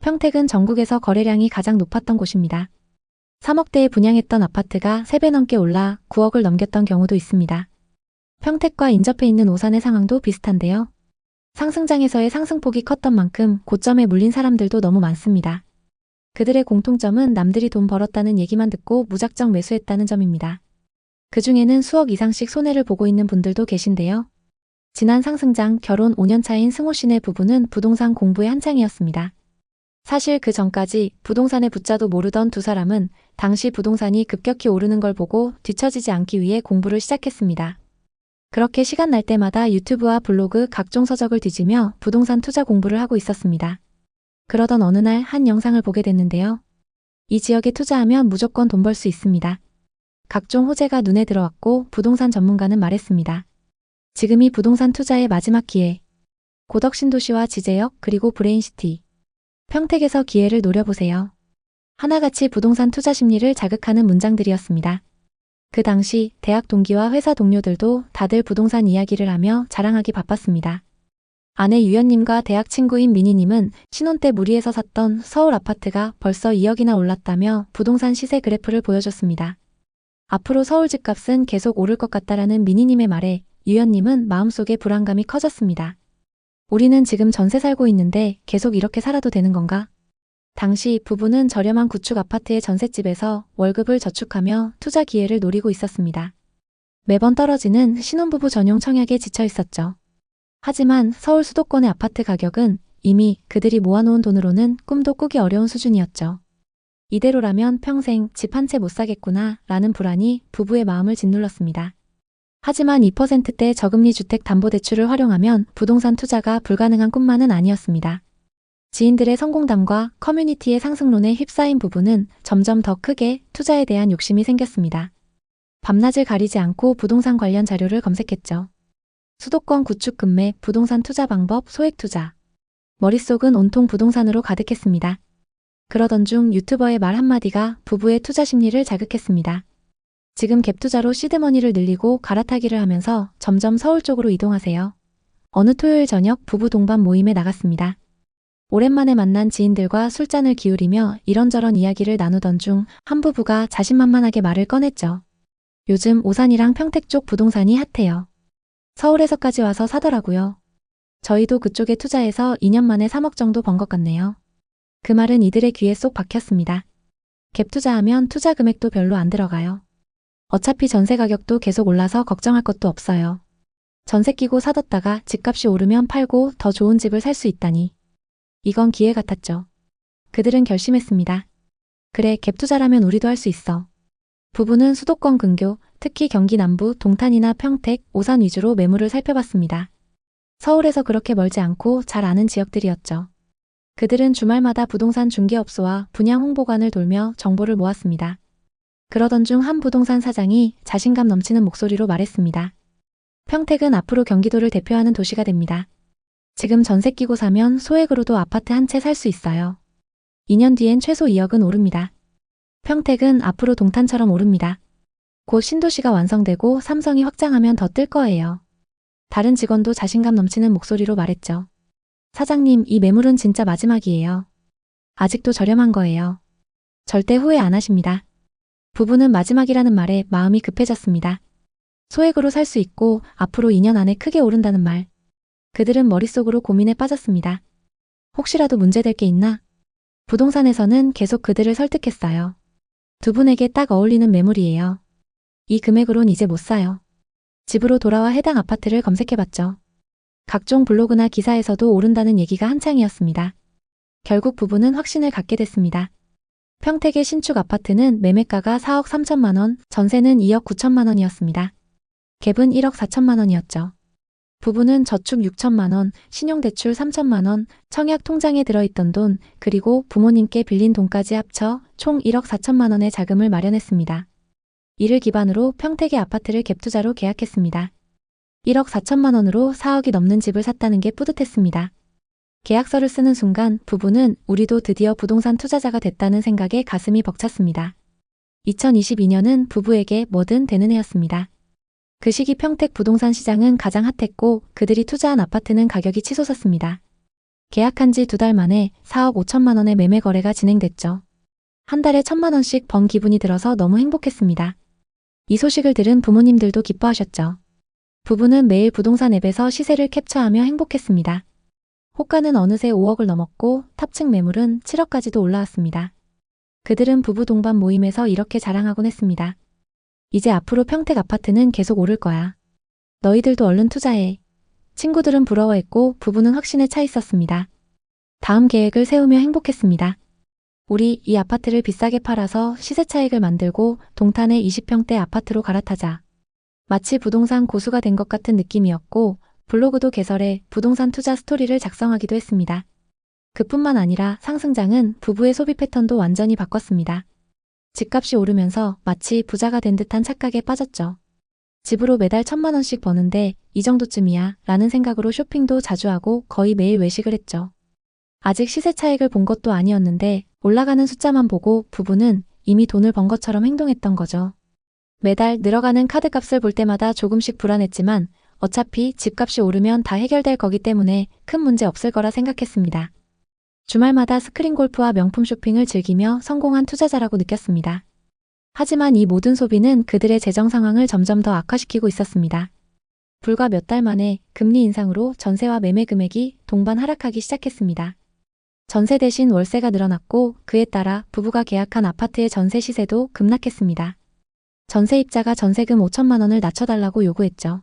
평택은 전국에서 거래량이 가장 높았던 곳입니다. 3억대에 분양했던 아파트가 3배 넘게 올라 9억을 넘겼던 경우도 있습니다. 평택과 인접해 있는 오산의 상황도 비슷한데요. 상승장에서의 상승폭이 컸던 만큼 고점에 물린 사람들도 너무 많습니다. 그들의 공통점은 남들이 돈 벌었다는 얘기만 듣고 무작정 매수했다는 점입니다. 그 중에는 수억 이상씩 손해를 보고 있는 분들도 계신데요. 지난 상승장 결혼 5년차인 승호 씨네 부부는 부동산 공부에 한창이었습니다. 사실 그 전까지 부동산의 부자도 모르던 두 사람은 당시 부동산이 급격히 오르는 걸 보고 뒤처지지 않기 위해 공부를 시작했습니다. 그렇게 시간 날 때마다 유튜브와 블로그 각종 서적을 뒤지며 부동산 투자 공부를 하고 있었습니다. 그러던 어느 날 한 영상을 보게 됐는데요. 이 지역에 투자하면 무조건 돈 벌 수 있습니다. 각종 호재가 눈에 들어왔고 부동산 전문가는 말했습니다. 지금이 부동산 투자의 마지막 기회. 고덕 신도시와 지제역 그리고 브레인시티. 평택에서 기회를 노려보세요. 하나같이 부동산 투자 심리를 자극하는 문장들이었습니다. 그 당시 대학 동기와 회사 동료들도 다들 부동산 이야기를 하며 자랑하기 바빴습니다. 아내 유연님과 대학 친구인 미니님은 신혼 때 무리해서 샀던 서울 아파트가 벌써 2억이나 올랐다며 부동산 시세 그래프를 보여줬습니다. 앞으로 서울 집값은 계속 오를 것 같다라는 미니님의 말에 유연님은 마음속에 불안감이 커졌습니다. 우리는 지금 전세 살고 있는데 계속 이렇게 살아도 되는 건가? 당시 부부는 저렴한 구축 아파트의 전셋집에서 월급을 저축하며 투자 기회를 노리고 있었습니다. 매번 떨어지는 신혼부부 전용 청약에 지쳐 있었죠. 하지만 서울 수도권의 아파트 가격은 이미 그들이 모아놓은 돈으로는 꿈도 꾸기 어려운 수준이었죠. 이대로라면 평생 집 한 채 못 사겠구나 라는 불안이 부부의 마음을 짓눌렀습니다. 하지만 2%대 저금리 주택담보대출을 활용하면 부동산 투자가 불가능한 꿈만은 아니었습니다. 지인들의 성공담과 커뮤니티의 상승론에 휩싸인 부부는 점점 더 크게 투자에 대한 욕심이 생겼습니다. 밤낮을 가리지 않고 부동산 관련 자료를 검색했죠. 수도권 구축 급매, 부동산 투자 방법, 소액 투자. 머릿속은 온통 부동산으로 가득했습니다. 그러던 중 유튜버의 말 한마디가 부부의 투자 심리를 자극했습니다. 지금 갭 투자로 시드머니를 늘리고 갈아타기를 하면서 점점 서울 쪽으로 이동하세요. 어느 토요일 저녁 부부 동반 모임에 나갔습니다. 오랜만에 만난 지인들과 술잔을 기울이며 이런저런 이야기를 나누던 중 한 부부가 자신만만하게 말을 꺼냈죠. 요즘 오산이랑 평택 쪽 부동산이 핫해요. 서울에서까지 와서 사더라고요. 저희도 그쪽에 투자해서 2년 만에 3억 정도 번 것 같네요. 그 말은 이들의 귀에 쏙 박혔습니다. 갭 투자하면 투자 금액도 별로 안 들어가요. 어차피 전세 가격도 계속 올라서 걱정할 것도 없어요. 전세 끼고 사뒀다가 집값이 오르면 팔고 더 좋은 집을 살 수 있다니. 이건 기회 같았죠. 그들은 결심했습니다. 그래, 갭 투자라면 우리도 할 수 있어. 부부는 수도권 근교, 특히 경기 남부, 동탄이나 평택, 오산 위주로 매물을 살펴봤습니다. 서울에서 그렇게 멀지 않고 잘 아는 지역들이었죠. 그들은 주말마다 부동산 중개업소와 분양 홍보관을 돌며 정보를 모았습니다. 그러던 중 한 부동산 사장이 자신감 넘치는 목소리로 말했습니다. 평택은 앞으로 경기도를 대표하는 도시가 됩니다. 지금 전세 끼고 사면 소액으로도 아파트 한 채 살 수 있어요. 2년 뒤엔 최소 2억은 오릅니다. 평택은 앞으로 동탄처럼 오릅니다. 곧 신도시가 완성되고 삼성이 확장하면 더 뜰 거예요. 다른 직원도 자신감 넘치는 목소리로 말했죠. 사장님, 이 매물은 진짜 마지막이에요. 아직도 저렴한 거예요. 절대 후회 안 하십니다. 부부는 마지막이라는 말에 마음이 급해졌습니다. 소액으로 살 수 있고 앞으로 2년 안에 크게 오른다는 말. 그들은 머릿속으로 고민에 빠졌습니다. 혹시라도 문제될 게 있나? 부동산에서는 계속 그들을 설득했어요. 두 분에게 딱 어울리는 매물이에요. 이 금액으론 이제 못 사요. 집으로 돌아와 해당 아파트를 검색해봤죠. 각종 블로그나 기사에서도 오른다는 얘기가 한창이었습니다. 결국 부부는 확신을 갖게 됐습니다. 평택의 신축 아파트는 매매가가 4억 3천만 원, 전세는 2억 9천만 원이었습니다. 갭은 1억 4천만 원이었죠. 부부는 저축 6천만 원, 신용대출 3천만 원, 청약 통장에 들어있던 돈, 그리고 부모님께 빌린 돈까지 합쳐 총 1억 4천만 원의 자금을 마련했습니다. 이를 기반으로 평택의 아파트를 갭투자로 계약했습니다. 1억 4천만 원으로 4억이 넘는 집을 샀다는 게 뿌듯했습니다. 계약서를 쓰는 순간 부부는 우리도 드디어 부동산 투자자가 됐다는 생각에 가슴이 벅찼습니다. 2022년은 부부에게 뭐든 되는 해였습니다. 그 시기 평택 부동산 시장은 가장 핫했고 그들이 투자한 아파트는 가격이 치솟았습니다. 계약한 지 2달 만에 4억 5천만 원의 매매 거래가 진행됐죠. 한 달에 1천만 원씩 번 기분이 들어서 너무 행복했습니다. 이 소식을 들은 부모님들도 기뻐하셨죠. 부부는 매일 부동산 앱에서 시세를 캡처하며 행복했습니다. 호가는 어느새 5억을 넘었고 탑층 매물은 7억까지도 올라왔습니다. 그들은 부부 동반 모임에서 이렇게 자랑하곤 했습니다. 이제 앞으로 평택 아파트는 계속 오를 거야. 너희들도 얼른 투자해. 친구들은 부러워했고 부부는 확신에 차 있었습니다. 다음 계획을 세우며 행복했습니다. 우리 이 아파트를 비싸게 팔아서 시세 차익을 만들고 동탄의 20평대 아파트로 갈아타자. 마치 부동산 고수가 된 것 같은 느낌이었고 블로그도 개설해 부동산 투자 스토리를 작성하기도 했습니다. 그뿐만 아니라 상승장은 부부의 소비 패턴도 완전히 바꿨습니다. 집값이 오르면서 마치 부자가 된 듯한 착각에 빠졌죠. 집으로 매달 1천만 원씩 버는데 이 정도쯤이야 라는 생각으로 쇼핑도 자주 하고 거의 매일 외식을 했죠. 아직 시세 차익을 본 것도 아니었는데 올라가는 숫자만 보고 부부는 이미 돈을 번 것처럼 행동했던 거죠. 매달 늘어가는 카드값을 볼 때마다 조금씩 불안했지만 어차피 집값이 오르면 다 해결될 거기 때문에 큰 문제 없을 거라 생각했습니다. 주말마다 스크린 골프와 명품 쇼핑을 즐기며 성공한 투자자라고 느꼈습니다. 하지만 이 모든 소비는 그들의 재정 상황을 점점 더 악화시키고 있었습니다. 불과 몇 달 만에 금리 인상으로 전세와 매매 금액이 동반 하락하기 시작했습니다. 전세 대신 월세가 늘어났고 그에 따라 부부가 계약한 아파트의 전세 시세도 급락했습니다. 전세입자가 전세금 5천만 원을 낮춰달라고 요구했죠.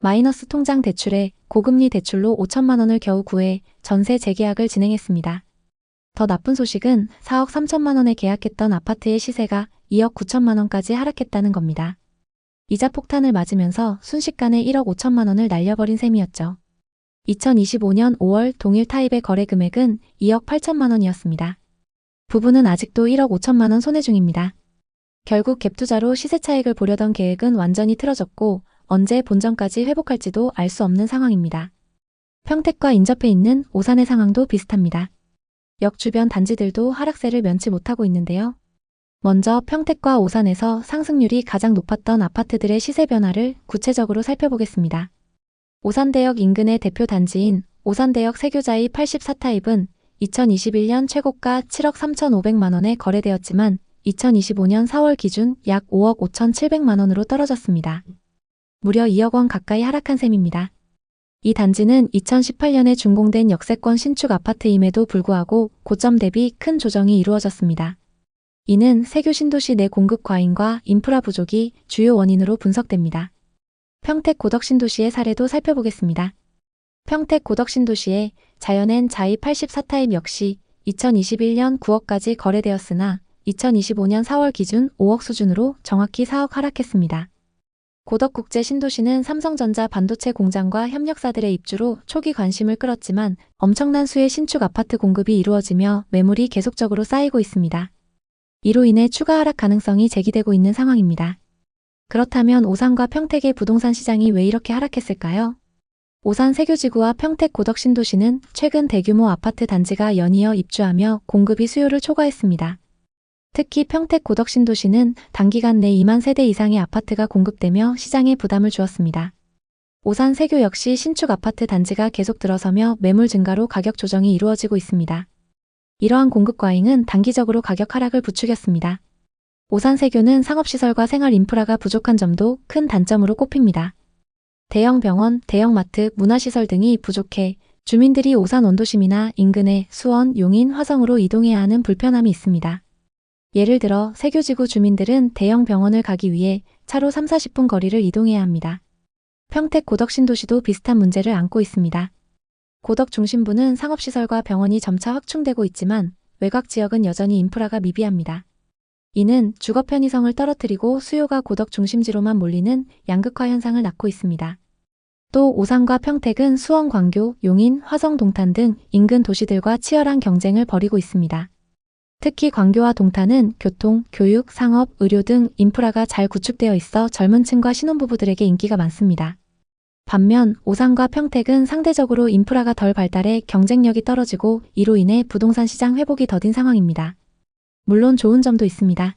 마이너스 통장 대출에 고금리 대출로 5천만 원을 겨우 구해 전세 재계약을 진행했습니다. 더 나쁜 소식은 4억 3천만 원에 계약했던 아파트의 시세가 2억 9천만 원까지 하락했다는 겁니다. 이자 폭탄을 맞으면서 순식간에 1억 5천만 원을 날려버린 셈이었죠. 2025년 5월 동일 타입의 거래 금액은 2억 8천만 원이었습니다. 부부는 아직도 1억 5천만 원 손해 중입니다. 결국 갭투자로 시세 차익을 보려던 계획은 완전히 틀어졌고 언제 본전까지 회복할지도 알 수 없는 상황입니다. 평택과 인접해 있는 오산의 상황도 비슷합니다. 역 주변 단지들도 하락세를 면치 못하고 있는데요. 먼저 평택과 오산에서 상승률이 가장 높았던 아파트들의 시세 변화를 구체적으로 살펴보겠습니다. 오산대역 인근의 대표 단지인 오산대역 세교자이 84타입은 2021년 최고가 7억 3,500만 원에 거래되었지만 2025년 4월 기준 약 5억 5,700만 원으로 떨어졌습니다. 무려 2억 원 가까이 하락한 셈입니다. 이 단지는 2018년에 준공된 역세권 신축 아파트임에도 불구하고 고점 대비 큰 조정이 이루어졌습니다. 이는 세교 신도시 내 공급 과잉과 인프라 부족이 주요 원인으로 분석됩니다. 평택 고덕 신도시의 사례도 살펴보겠습니다. 평택 고덕 신도시의 자연엔 자이 84타입 역시 2021년 9억까지 거래되었으나 2025년 4월 기준 5억 수준으로 정확히 4억 하락했습니다. 고덕국제 신도시는 삼성전자 반도체 공장과 협력사들의 입주로 초기 관심을 끌었지만 엄청난 수의 신축 아파트 공급이 이루어지며 매물이 계속적으로 쌓이고 있습니다. 이로 인해 추가 하락 가능성이 제기되고 있는 상황입니다. 그렇다면 오산과 평택의 부동산 시장이 왜 이렇게 하락했을까요? 오산 세교지구와 평택 고덕 신도시는 최근 대규모 아파트 단지가 연이어 입주하며 공급이 수요를 초과했습니다. 특히 평택 고덕 신도시는 단기간 내 2만 세대 이상의 아파트가 공급되며 시장에 부담을 주었습니다. 오산 세교 역시 신축 아파트 단지가 계속 들어서며 매물 증가로 가격 조정이 이루어지고 있습니다. 이러한 공급 과잉은 단기적으로 가격 하락을 부추겼습니다. 오산 세교는 상업시설과 생활 인프라가 부족한 점도 큰 단점으로 꼽힙니다. 대형 병원, 대형 마트, 문화시설 등이 부족해 주민들이 오산 원도심이나 인근의 수원, 용인, 화성으로 이동해야 하는 불편함이 있습니다. 예를 들어 세교지구 주민들은 대형 병원을 가기 위해 차로 3-40분 거리를 이동해야 합니다. 평택 고덕 신도시도 비슷한 문제를 안고 있습니다. 고덕 중심부는 상업시설과 병원이 점차 확충되고 있지만 외곽 지역은 여전히 인프라가 미비합니다. 이는 주거 편의성을 떨어뜨리고 수요가 고덕 중심지로만 몰리는 양극화 현상을 낳고 있습니다. 또 오산과 평택은 수원, 광교, 용인, 화성, 동탄 등 인근 도시들과 치열한 경쟁을 벌이고 있습니다. 특히 광교와 동탄은 교통, 교육, 상업, 의료 등 인프라가 잘 구축되어 있어 젊은 층과 신혼부부들에게 인기가 많습니다. 반면 오산과 평택은 상대적으로 인프라가 덜 발달해 경쟁력이 떨어지고 이로 인해 부동산 시장 회복이 더딘 상황입니다. 물론 좋은 점도 있습니다.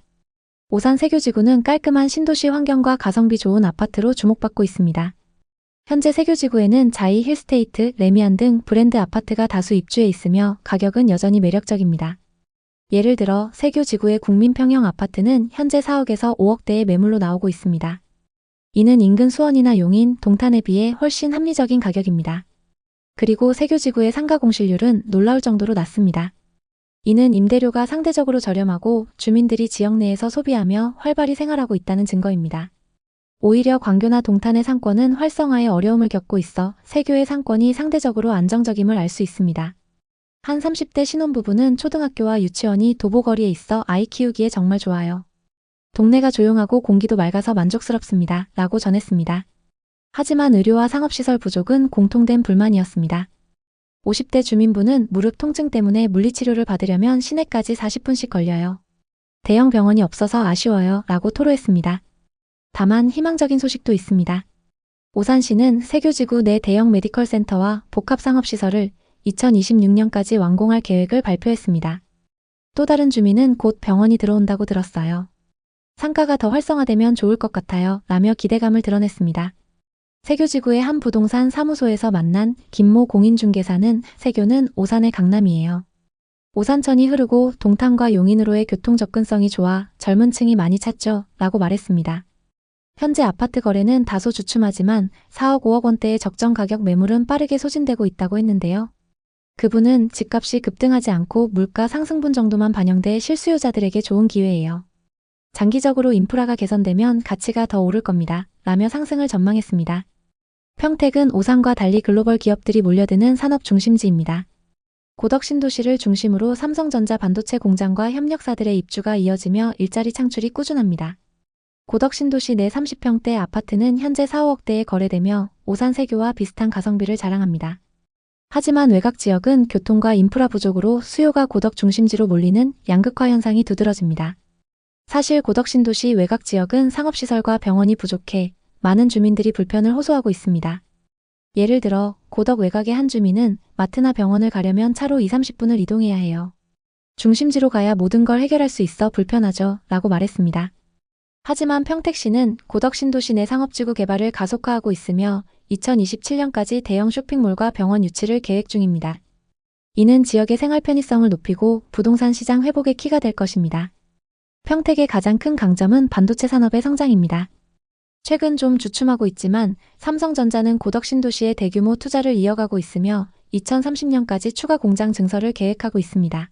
오산 세교지구는 깔끔한 신도시 환경과 가성비 좋은 아파트로 주목받고 있습니다. 현재 세교지구에는 자이, 힐스테이트, 레미안 등 브랜드 아파트가 다수 입주해 있으며 가격은 여전히 매력적입니다. 예를 들어 세교지구의 국민평형 아파트는 현재 4억에서 5억대의 매물로 나오고 있습니다. 이는 인근 수원이나 용인, 동탄에 비해 훨씬 합리적인 가격입니다. 그리고 세교지구의 상가 공실률은 놀라울 정도로 낮습니다. 이는 임대료가 상대적으로 저렴하고 주민들이 지역 내에서 소비하며 활발히 생활하고 있다는 증거입니다. 오히려 광교나 동탄의 상권은 활성화에 어려움을 겪고 있어 세교의 상권이 상대적으로 안정적임을 알 수 있습니다. 한 30대 신혼부부는 초등학교와 유치원이 도보거리에 있어 아이 키우기에 정말 좋아요. 동네가 조용하고 공기도 맑아서 만족스럽습니다. 라고 전했습니다. 하지만 의료와 상업시설 부족은 공통된 불만이었습니다. 50대 주민부는 무릎 통증 때문에 물리치료를 받으려면 시내까지 40분씩 걸려요. 대형 병원이 없어서 아쉬워요. 라고 토로했습니다. 다만 희망적인 소식도 있습니다. 오산시는 세교지구 내 대형 메디컬 센터와 복합상업시설을 2026년까지 완공할 계획을 발표했습니다. 또 다른 주민은 곧 병원이 들어온다고 들었어요. 상가가 더 활성화되면 좋을 것 같아요. 라며 기대감을 드러냈습니다. 세교지구의 한 부동산 사무소에서 만난 김모 공인중개사는 세교는 오산의 강남이에요. 오산천이 흐르고 동탄과 용인으로의 교통 접근성이 좋아 젊은 층이 많이 찾죠. 라고 말했습니다. 현재 아파트 거래는 다소 주춤하지만 4억 5억 원대의 적정 가격 매물은 빠르게 소진되고 있다고 했는데요. 그분은 집값이 급등하지 않고 물가 상승분 정도만 반영돼 실수요자들에게 좋은 기회예요. 장기적으로 인프라가 개선되면 가치가 더 오를 겁니다. 라며 상승을 전망했습니다. 평택은 오산과 달리 글로벌 기업들이 몰려드는 산업 중심지입니다. 고덕 신도시를 중심으로 삼성전자 반도체 공장과 협력사들의 입주가 이어지며 일자리 창출이 꾸준합니다. 고덕 신도시 내 30평대 아파트는 현재 4, 5억대에 거래되며 오산 세교와 비슷한 가성비를 자랑합니다. 하지만 외곽 지역은 교통과 인프라 부족으로 수요가 고덕 중심지로 몰리는 양극화 현상이 두드러집니다. 사실 고덕 신도시 외곽 지역은 상업시설과 병원이 부족해 많은 주민들이 불편을 호소하고 있습니다. 예를 들어 고덕 외곽의 한 주민은 마트나 병원을 가려면 차로 2~30분을 이동해야 해요. 중심지로 가야 모든 걸 해결할 수 있어 불편하죠. 라고 말했습니다. 하지만 평택시는 고덕 신도시 내 상업지구 개발을 가속화하고 있으며 2027년까지 대형 쇼핑몰과 병원 유치를 계획 중입니다. 이는 지역의 생활 편의성을 높이고 부동산 시장 회복의 키가 될 것입니다. 평택의 가장 큰 강점은 반도체 산업의 성장입니다. 최근 좀 주춤하고 있지만 삼성전자는 고덕 신도시에 대규모 투자를 이어가고 있으며 2030년까지 추가 공장 증설을 계획하고 있습니다.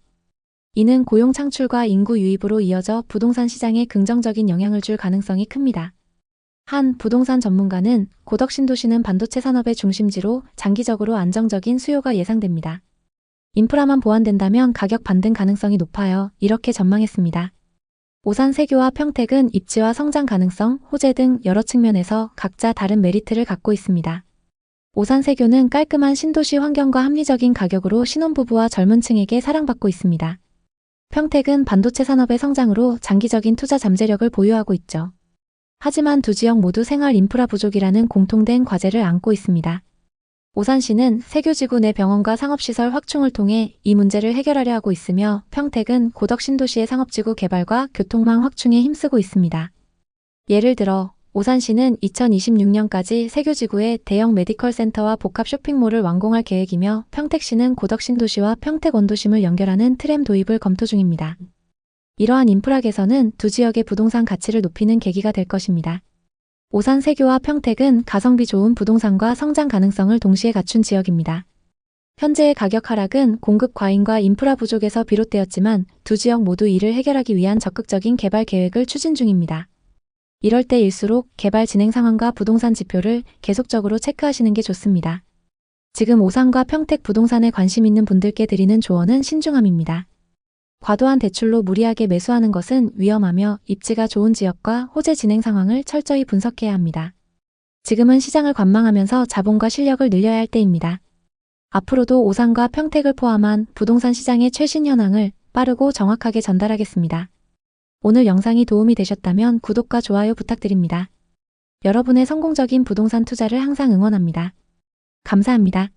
이는 고용 창출과 인구 유입으로 이어져 부동산 시장에 긍정적인 영향을 줄 가능성이 큽니다. 한 부동산 전문가는 고덕 신도시는 반도체 산업의 중심지로 장기적으로 안정적인 수요가 예상됩니다. 인프라만 보완된다면 가격 반등 가능성이 높아요. 이렇게 전망했습니다. 오산 세교와 평택은 입지와 성장 가능성, 호재 등 여러 측면에서 각자 다른 메리트를 갖고 있습니다. 오산 세교는 깔끔한 신도시 환경과 합리적인 가격으로 신혼부부와 젊은 층에게 사랑받고 있습니다. 평택은 반도체 산업의 성장으로 장기적인 투자 잠재력을 보유하고 있죠. 하지만 두 지역 모두 생활 인프라 부족이라는 공통된 과제를 안고 있습니다. 오산시는 세교지구 내 병원과 상업시설 확충을 통해 이 문제를 해결하려 하고 있으며 평택은 고덕 신도시의 상업지구 개발과 교통망 확충에 힘쓰고 있습니다. 예를 들어 오산시는 2026년까지 세교지구에 대형 메디컬 센터와 복합 쇼핑몰을 완공할 계획이며 평택시는 고덕 신도시와 평택 원도심을 연결하는 트램 도입을 검토 중입니다. 이러한 인프라 개선은 두 지역의 부동산 가치를 높이는 계기가 될 것입니다. 오산 세교와 평택은 가성비 좋은 부동산과 성장 가능성을 동시에 갖춘 지역입니다. 현재의 가격 하락은 공급 과잉과 인프라 부족에서 비롯되었지만 두 지역 모두 이를 해결하기 위한 적극적인 개발 계획을 추진 중입니다. 이럴 때일수록 개발 진행 상황과 부동산 지표를 계속적으로 체크하시는 게 좋습니다. 지금 오산과 평택 부동산에 관심 있는 분들께 드리는 조언은 신중함입니다. 과도한 대출로 무리하게 매수하는 것은 위험하며 입지가 좋은 지역과 호재 진행 상황을 철저히 분석해야 합니다. 지금은 시장을 관망하면서 자본과 실력을 늘려야 할 때입니다. 앞으로도 오산과 평택을 포함한 부동산 시장의 최신 현황을 빠르고 정확하게 전달하겠습니다. 오늘 영상이 도움이 되셨다면 구독과 좋아요 부탁드립니다. 여러분의 성공적인 부동산 투자를 항상 응원합니다. 감사합니다.